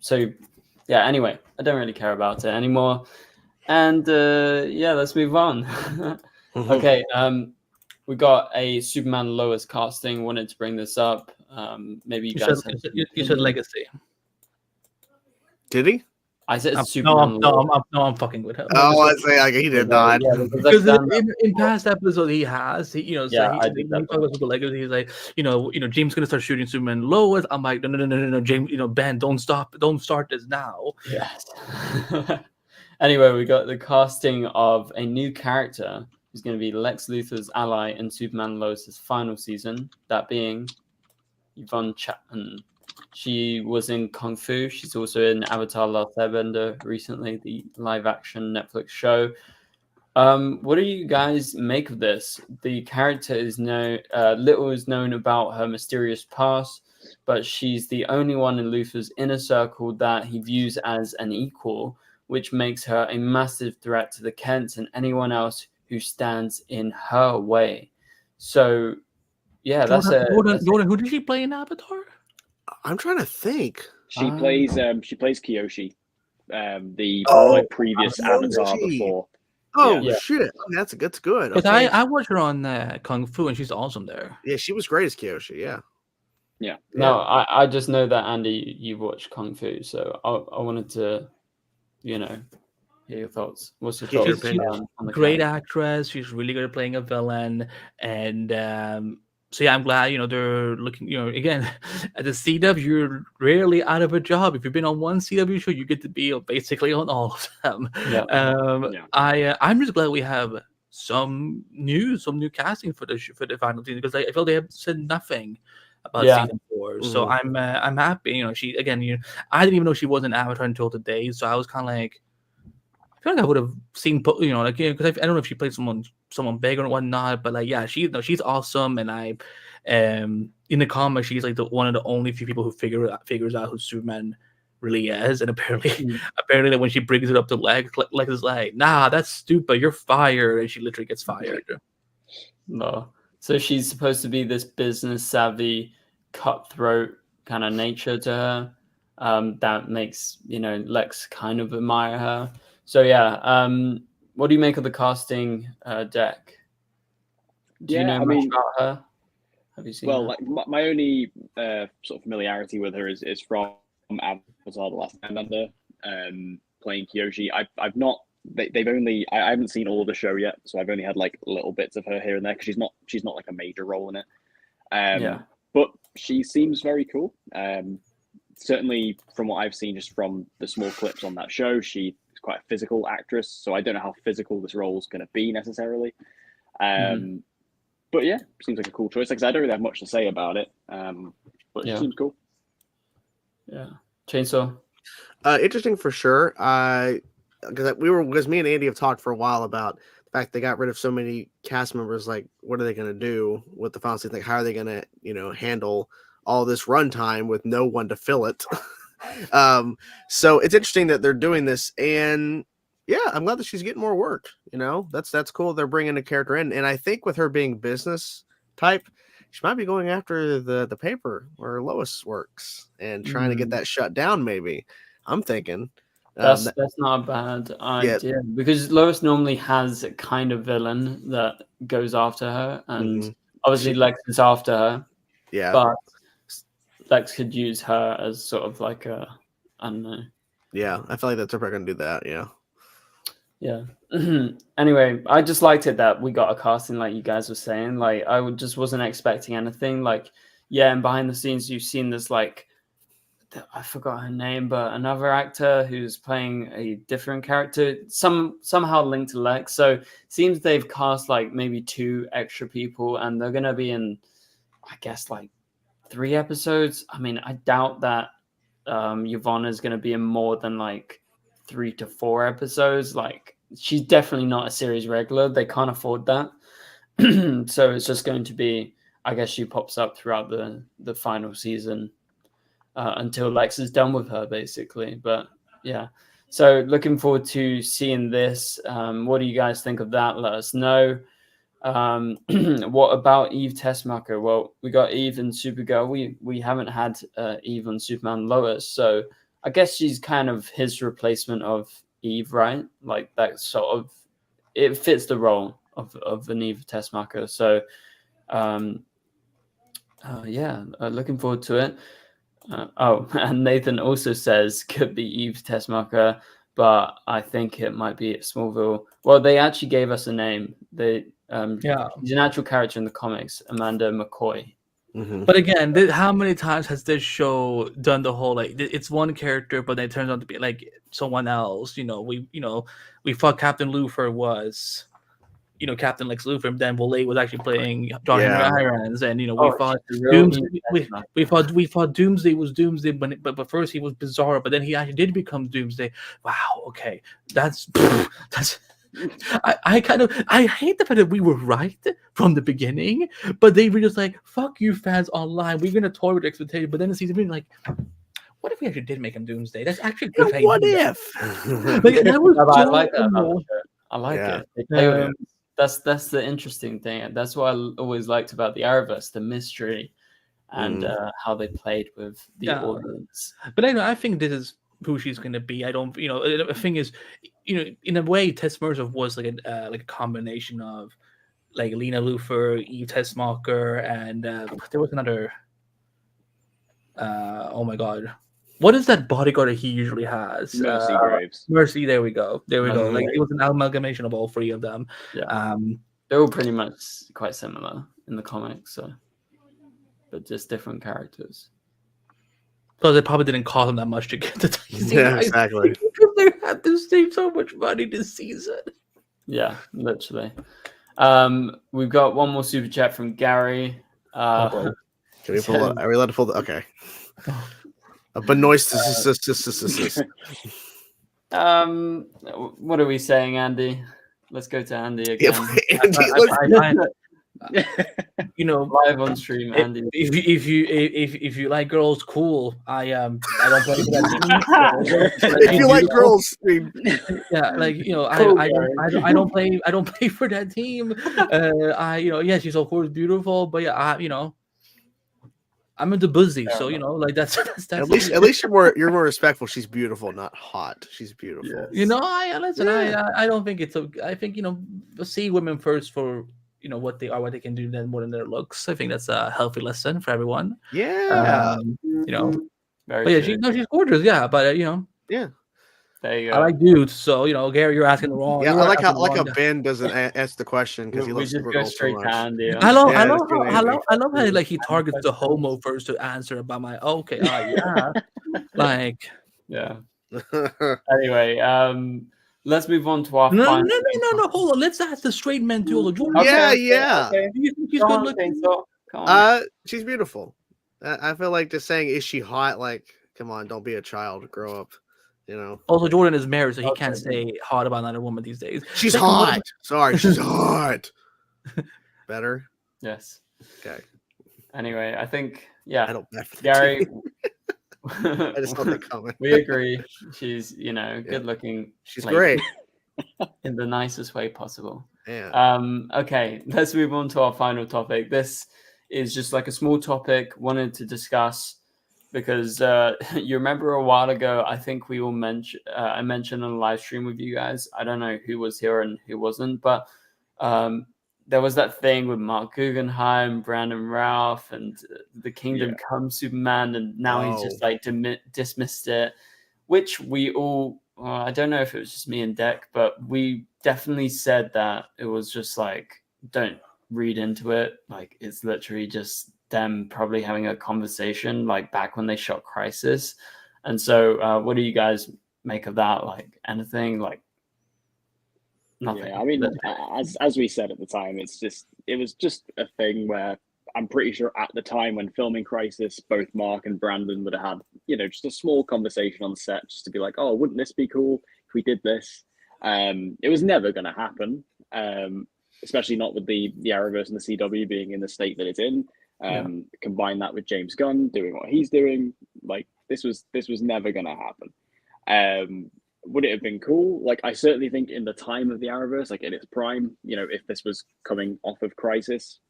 so, yeah, anyway, I don't really care about it anymore. And let's move on. Mm-hmm. Okay, we got a Superman Lois casting. Wanted to bring this up. Maybe you guys said Legacy. Did he? I said Superman. I'm fucking with him. Oh, I say like he did not. Because in past episodes he has, he talks about Legacy. He's like, James gonna start shooting Superman Lois. I'm like, no, James, Ben, don't start this now. Yes. Anyway, we got the casting of a new character who's going to be Lex Luthor's ally in Superman Lois's final season, that being Yvonne Chapman. She was in Kung Fu. She's also in Avatar: Last Airbender recently, the live-action Netflix show. What do you guys make of this? The character is little is known about her mysterious past, but she's the only one in Luthor's inner circle that he views as an equal, which makes her a massive threat to the Kents and anyone else who stands in her way. So, yeah, Jordan, who did she play in Avatar? I'm trying to think. She plays Kyoshi, the previous Avatar before. Oh shit, that's good. Because I watched her on Kung Fu and she's awesome there. Yeah, she was great as Kyoshi. Yeah. No, I just know that Andy, you watched Kung Fu, so I wanted to, hear your thoughts. What's your thoughts? She's on the great character? actress. She's really good at playing a villain, and so yeah, I'm glad they're looking. Again, at the CW, you're rarely out of a job. If you've been on one CW show, you get to be basically on all of them. Yeah. I'm just glad we have some new casting for the final season, because I feel they have said nothing about season 4. Mm-hmm. So I'm happy. She again. I didn't even know she was an Avatar until today, so I was kind of like, I feel like I would have seen, because I don't know if she played someone big or whatnot, but she's awesome, and in the comics she's like one of the only few people who figures out who Superman really is. And apparently when she brings it up to Lex, Lex is like, nah, that's stupid, you're fired. And she literally gets fired. No. So she's supposed to be this business savvy, cutthroat kind of nature to her. That makes, Lex kind of admire her. So yeah, what do you make of the casting, Jack? Do you know much about her? Have you seen her? Like my only sort of familiarity with her is from Avatar: The Last Airbender, playing Kyoshi. I've not. I haven't seen all of the show yet, so I've only had like little bits of her here and there because she's not like a major role in it. But she seems very cool. Certainly from what I've seen, just from the small clips on that show, she's quite a physical actress. So I don't know how physical this role is going to be necessarily. But yeah, seems like a cool choice. Like I don't really have much to say about it, but it seems cool. Yeah, Chainsaw. Interesting for sure. Because me and Andy have talked for a while about the fact they got rid of so many cast members. Like, what are they going to do with the final season? Like, how are they going to, handle all this runtime with no one to fill it? So it's interesting that they're doing this, and yeah, I'm glad that she's getting more work. That's cool. They're bringing a character in, and I think with her being business type, she might be going after the paper where Lois works and trying to get that shut down. Maybe I'm thinking. That's not a bad idea because Lois normally has a kind of villain that goes after her, and obviously Lex is after her. Yeah, but Lex could use her as sort of like I don't know. Yeah, I feel like that's probably gonna do that. Yeah. Yeah. Anyway, I just liked it that we got a casting like you guys were saying. Like just wasn't expecting anything. Like, yeah, and behind the scenes you've seen this like I forgot her name, but another actor who's playing a different character, somehow linked to Lex. So it seems they've cast like maybe 2 extra people, and they're gonna be in, I guess, like 3 episodes. I mean, I doubt that Yvonne is gonna be in more than like 3 to 4 episodes. Like, she's definitely not a series regular. They can't afford that. So it's just going to be, I guess, she pops up throughout the final season. Until Lex is done with her, basically. But yeah, so looking forward to seeing this. What do you guys think of that? Let us know. What about Eve Tessmacher? Well, we got Eve and Supergirl. We haven't had Eve on Superman Lois, so I guess she's kind of his replacement of Eve, right? Like that sort of, it fits the role of an Eve Tessmacher. So looking forward to it. And Nathan also says could be Eve Tessmacher, but I think it might be Smallville. Well, they actually gave us a name. She's an actual character in the comics, Amanda McCoy. But again, how many times has this show done the whole like it's one character, but then it turns out to be like someone else? We thought Captain Luthor was, Captain Lex Luthor. Then Wale was actually playing John Henry Irons, and we thought Doomsday was Doomsday, but first he was Bizarro, but then he actually did become Doomsday. Wow, okay, that's. I hate the fact that we were right from the beginning, but they were just like, fuck you fans online, we're gonna toy with expectations. But then the season being like, what if we actually did make him Doomsday? That's actually a good. What if? That was I like that about the show. I like it. They play with it. That's the interesting thing. That's what I always liked about the Arrowverse, the mystery and how they played with the audience. But I think this is who she's going to be. I don't, the thing is, in a way, Tess Mercer was like a combination of like Lena Luthor, Eve Tessmacher, and there was another. Oh my God. What is that bodyguard that he usually has? Mercy Graves. Mercy, there we go. Like it was an amalgamation of all 3 of them. Yeah. They're all pretty much quite similar in the comics, but just different characters. Because they probably didn't cost them that much to get the season. Yeah, exactly. Because they had to save so much money this season. Yeah, literally. We've got one more super chat from Gary. Can we pull up? Are we allowed to pull the? Okay. But noise. What are we saying, Andy? Let's go to Andy again. You know, live on stream, Andy. if you like girls, cool. I don't play for that team. So, If you like girls, I mean, yeah, like, you know, Cool, I don't play for that team. Yeah, she's of course beautiful, but yeah, you know, I'm into Buzzy, so you know, like that's at least you're more respectful. She's beautiful, not hot. She's beautiful. Yes. You know, I don't think it's I think, you know, see women first for, you know, what they are, what they can do, then more than their looks. I think that's a healthy lesson for everyone. Yeah. You know, Very but yeah, true. she's gorgeous. Yeah, but you know, Yeah. There you go. I like dudes, so you know, Gary, you're asking the wrong. Yeah, I like how Ben doesn't ask the question because he we loves just go Supergirl so straight to much. Andy. I love it's gonna hit me. how like he targets the homo first to answer about my yeah, like Yeah. Anyway, let's move on to our no, final. hold on, let's ask the straight men too. Yeah. Okay. Do you think she's Go good on, looking? Chainsaw. Come on. She's beautiful. I feel like just saying is she hot? Like, come on, don't be a child, grow up. You know. Also, Jordan is married, so he Okay. can't say hot about another woman these days. She's Second, hot. Sorry, she's hot. Better. Yes. Okay. Anyway, I think I don't bet for the Gary. team. I just saw that comment. We agree. She's, you know, good looking. She's like, great. in the nicest way possible. Yeah. Okay, let's move on to our final topic. This is just like a small topic wanted to discuss because you remember a while ago, I think we all mentioned I mentioned on a live stream with you guys. I don't know who was here and who wasn't, but there was that thing with Mark Guggenheim, Brandon Routh, and the Kingdom Come Superman, and now he's just like dismissed it, which we all. I don't know if it was just me and Deck, but we definitely said that it was just like, don't read into it. Like, it's literally just them probably having a conversation like back when they shot Crisis. And so what do you guys make of that? Like, anything? Like, nothing. Yeah, I mean, as we said at the time, it was just a thing where I'm pretty sure at the time when filming Crisis, both Mark and Brandon would have had, you know, just a small conversation on set just to be like, oh, wouldn't this be cool if we did this? It was never going to happen, especially not with the Arrowverse and the CW being in the state that it's in. Combine that with James Gunn doing what he's doing, like this was never going to happen. Would it have been cool? Like, I certainly think in the time of the Arrowverse, like in its prime, you know, if this was coming off of Crisis,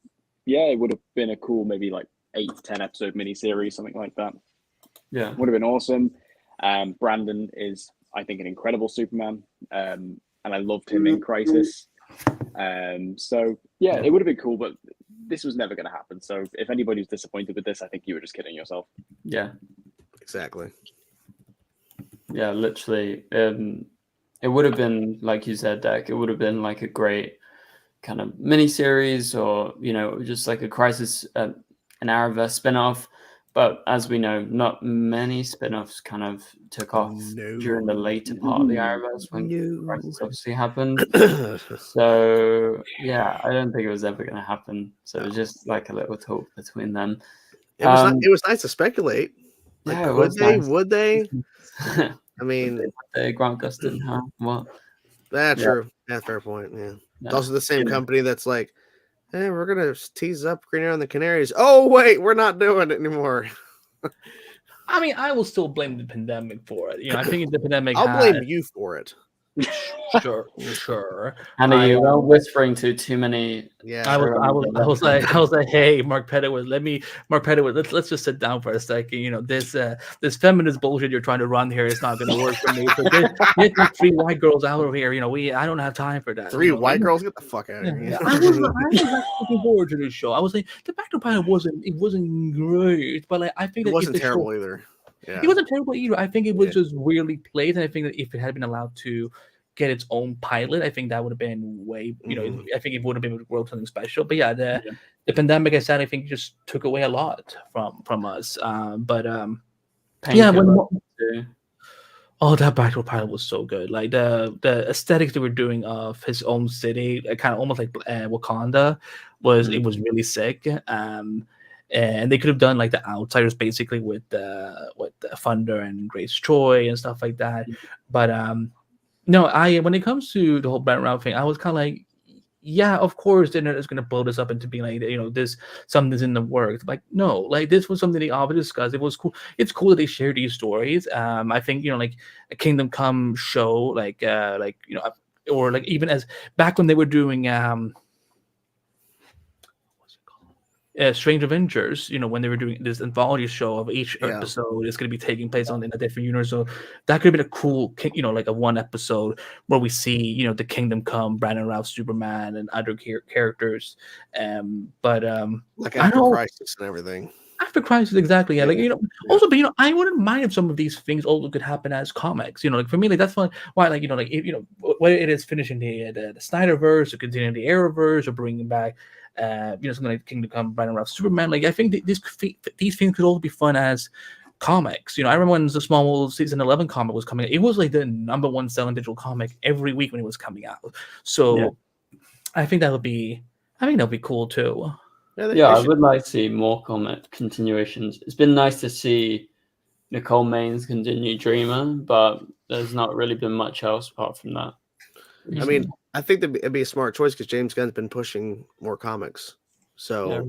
yeah, it would have been a cool, maybe like 8 to 10 episode miniseries, something like that. Yeah, would have been awesome. Brandon is, I think, an incredible Superman, and I loved him in Crisis. So yeah, it would have been cool, but this was never going to happen. So if anybody's disappointed with this, I think you were just kidding yourself. Yeah, exactly. Yeah, literally. It would have been, like you said, Deck. It would have been like a great kind of mini-series, or, you know, just like a Crisis, an Arrowverse spin-off. But as we know, not many spin-offs kind of took off during the later part of the Arrowverse when Crisis obviously happened. So yeah, I don't think it was ever going to happen. So it was just like a little talk between them. It was nice to speculate. Like, yeah, would they? I mean, Grant Gustin, huh? What? That's true. That's a fair point. Yeah. It's also the same company that's like, hey, we're gonna tease up Green Arrow and the Canaries. Oh wait, we're not doing it anymore. I mean, I will still blame the pandemic for it. You know, I think the pandemic. I'll blame you for it. Sure. And you were whispering to too many. Yeah, I was like, hey, Mark Pettiwood, let's just sit down for a second. You know, this feminist bullshit you're trying to run here is not going to work for me. So get these 3 white girls out of here. You know, I don't have time for that. 3 white girls, get the fuck out of here. I was looking forward to this show. I was like, the back to pilot wasn't great, but like I think it wasn't terrible either. Yeah. It wasn't terrible either. I think it was just weirdly played, and I think that if it had been allowed to get its own pilot, I think that would have been way, you know, I think it would have been world something special. But yeah, the pandemic, I said, I think just took away a lot from us. That backdoor pilot was so good. Like the aesthetics they were doing of his own city, kind of almost like Wakanda, it was really sick. And they could have done like the Outsiders basically with the Thunder and Grace Joy and stuff like that. But no, when it comes to the whole Brent Routh thing, I was kind of like, yeah, of course, the internet is going to blow this up into being like, this something's in the works. Like, no, like this was something they obviously discussed. It was cool. It's cool that they share these stories. I think like a Kingdom Come show, or like even as back when they were doing Strange Avengers, when they were doing this anthology show of each episode is going to be taking place in a different universe. So that could have been a cool, like a one episode where we see, the Kingdom Come, Brandon Routh, Superman, and other characters. But like after Crisis and everything. After Crisis, exactly. Yeah, also, but I wouldn't mind if some of these things also could happen as comics. Like for me, like that's fun. Why, like whether it is finishing the Snyderverse or continuing the Arrowverse or bringing back, something like Kingdom Come, Brandon Routh, Superman. Like I think these things could also be fun as comics. I remember when the Smallville season 11 comic was coming out, it was like the #1 selling digital comic every week when it was coming out. So I think that would be cool too. I would like to see more comic continuations. It's been nice to see Nicole Main's continue Dreamer, but there's not really been much else apart from that. I mean, I think it'd be a smart choice because James Gunn's been pushing more comics. So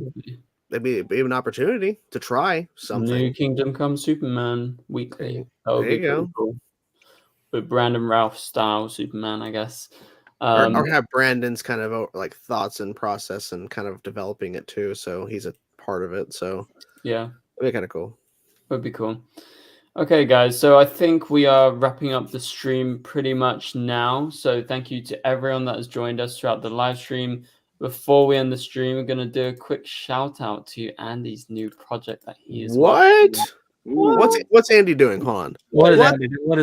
it'd be an opportunity to try something. New Kingdom Come Superman weekly. There you go. Cool. With Brandon Routh style Superman, I guess. Or have Brandon's kind of like thoughts and process and kind of developing it too. So he's a part of it. So yeah, it'd be kind of cool. Would be cool. Okay, guys. So I think we are wrapping up the stream pretty much now. So thank you to everyone that has joined us throughout the live stream. Before we end the stream, we're going to do a quick shout out to Andy's new project that he is working on. What's Andy doing? Hold on. What is Andy doing? What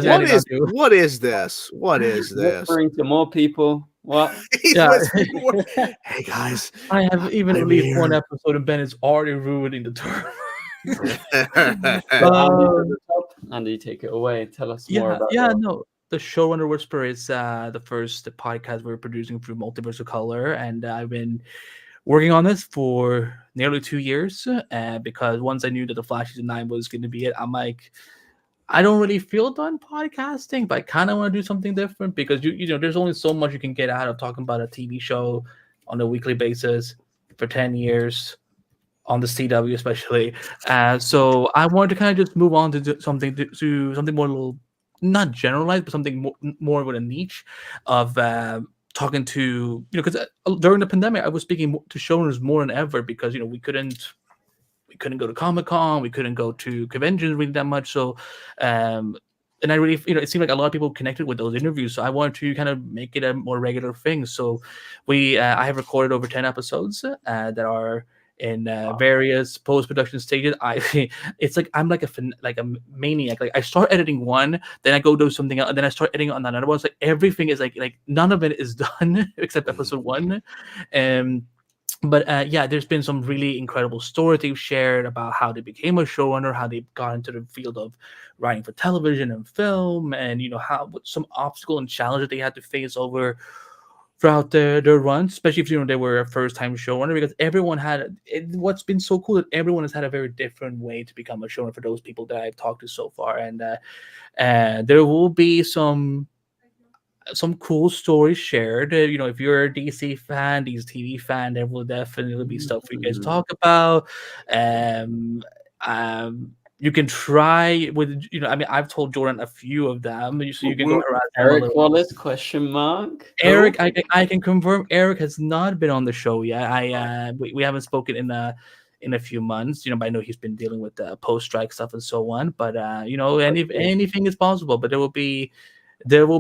is this? What is this? Referring to more people. What? Hey guys, I have even released one episode and Ben is already ruining the term. Andy, take it away. Tell us more about no. The Showrunner Whisper is the first podcast we're producing through Multiverse of Color, and I've been working on this for nearly 2 years because once I knew that the Flash season 9 was going to be it, I'm like, I don't really feel done podcasting, but I kind of want to do something different because there's only so much you can get out of talking about a TV show on a weekly basis for 10 years on the CW especially. So I wanted to kind of just move on to do something more little, not generalized, but something more with a niche of talking to, because during the pandemic, I was speaking to showrunners more than ever because, we couldn't go to Comic-Con, we couldn't go to conventions really that much. So, and I really, it seemed like a lot of people connected with those interviews. So I wanted to kind of make it a more regular thing. So I have recorded over 10 episodes that are in various post-production stages. It's like I'm like a maniac. Like I start editing one, then I go do something else, and then I start editing on another one. It's like everything is like none of it is done except episode 1. But there's been some really incredible stories they've shared about how they became a showrunner, how they got into the field of writing for television and film, and how some obstacle and challenge that they had to face over throughout their run, especially if they were a first-time showrunner, because everyone what's been so cool that everyone has had a very different way to become a showrunner for those people that I've talked to so far. And there will be some cool stories shared. If you're a DC fan, DC fan, there will definitely be stuff for you guys to talk about. You can try with, I've told Jordan a few of them, so you can go around. Eric Wallace, question mark. Eric, I can confirm Eric has not been on the show yet. We haven't spoken in a few months, but I know he's been dealing with the post-strike stuff and so on. But anything is possible. But there will be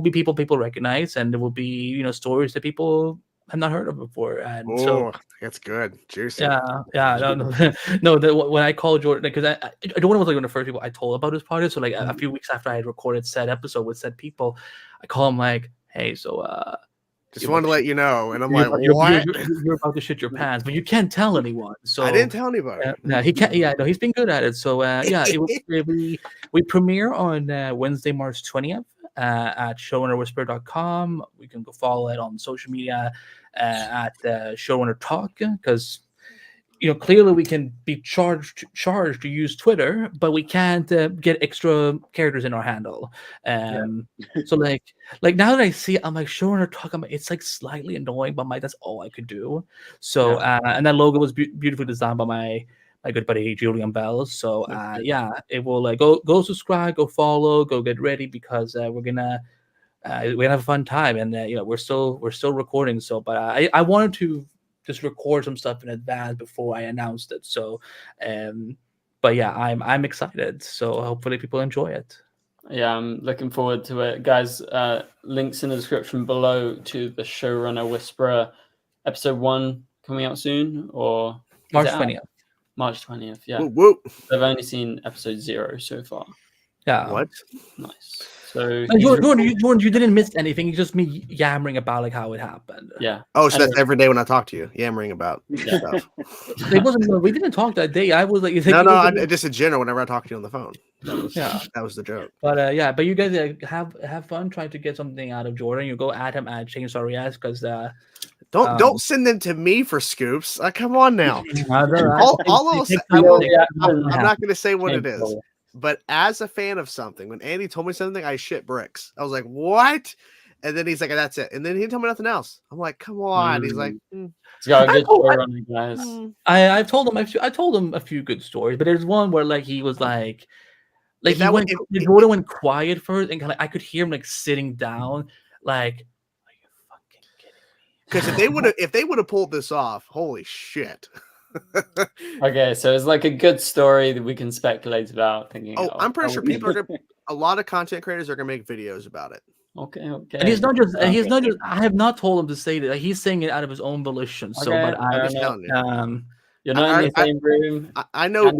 people recognize, and there will be stories that people have not heard of before. And so that's good, juicy. No. When I called Jordan, because Jordan was like one of the first people I told about this project. So like a few weeks after I had recorded said episode with said people, I call him like, hey, so just wanted to let you know. And I'm like, what? You're about to shit your pants, but you can't tell anyone. So I didn't tell anybody. No, he can't. Yeah, no, he's been good at it. So we premiere on Wednesday, March 20th. At showrunnerwhisper.com. We can go follow it on social media at Showrunner Talk, because clearly we can be charged to use Twitter, but we can't get extra characters in our handle. So like now that I see it, I'm like, showrunner talk, it's like slightly annoying, but that's all I could do. So and that logo was beautifully designed by my good buddy Julian Bell. So it will go subscribe, go follow, go get ready, because we're gonna have a fun time, and we're still recording. So, but I wanted to just record some stuff in advance before I announced it. So, but yeah, I'm excited. So hopefully people enjoy it. Yeah, I'm looking forward to it, guys. Links in the description below to the Showrunner Whisperer episode 1 coming out soon, or March 20th. March 20th. Yeah. Whoop. I've only seen episode 0 so far. Yeah. What? Nice. So Jordan, you didn't miss anything. It's just me yammering about like how it happened. Yeah. Oh, so that's every day when I talk to you, yammering about stuff. It wasn't. We didn't talk that day. I was like, no, just in general. Whenever I talk to you on the phone, that was the joke. But but you guys have fun trying to get something out of Jordan. You go at him at Chainsaw Riaz, because don't send them to me for scoops. Come on now. I'm not going to say what it is. But as a fan of something, when Andy told me something, I shit bricks. I was like, what? And then he's like, that's it. And then he didn't tell me nothing else. I'm like, come on. He's like, It's got a good story running, guys. I told him a few good stories, but there's one where like he was like Jordan went quiet first, and kind of I could hear him like sitting down, like, are you fucking kidding me? Because if they would have pulled this off, holy shit. Okay, so it's like a good story that we can speculate about. I'm pretty sure a lot of content creators are gonna make videos about it. Okay. And he's not just. I have not told him to say that. He's saying it out of his own volition. So, but I'm just telling you. You're not in the same room. I know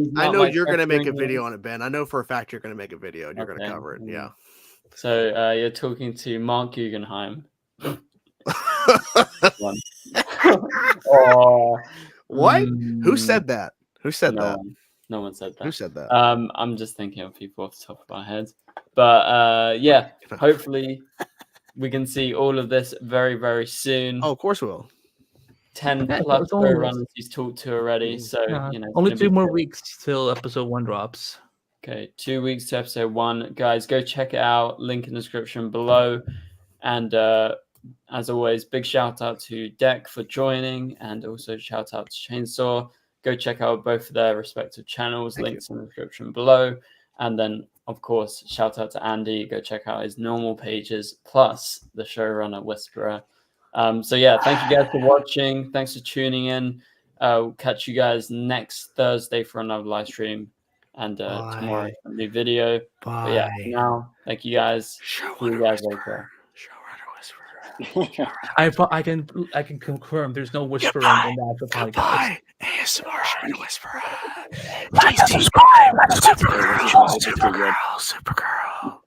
you're gonna make a video on it, Ben. I know for a fact you're gonna make a video and you're gonna cover it. Yeah. So you're talking to Mark Guggenheim. What? Who said that? No one said that. Who said that? I'm just thinking of people off the top of our heads. But hopefully we can see all of this very, very soon. Oh, of course we will. 10 plus runners he's talked to already. So only 2 more weeks till episode 1 drops. Okay, 2 weeks to episode 1. Guys, go check it out. Link in the description below. And as always, big shout out to Deck for joining, and also shout out to Chainsaw. Go check out both of their respective channels. Links in the description below. And then, of course, shout out to Andy. Go check out his normal pages, plus the Showrunner Whisperer. So yeah, thank you guys for watching. Thanks for tuning in. We'll catch you guys next Thursday for another live stream, and tomorrow a new video. Bye. But yeah, for now, thank you guys. See you guys later. I can confirm there's no whispering in the actual podcast. Goodbye, ASMR Whisperer. Please subscribe. Supergirl.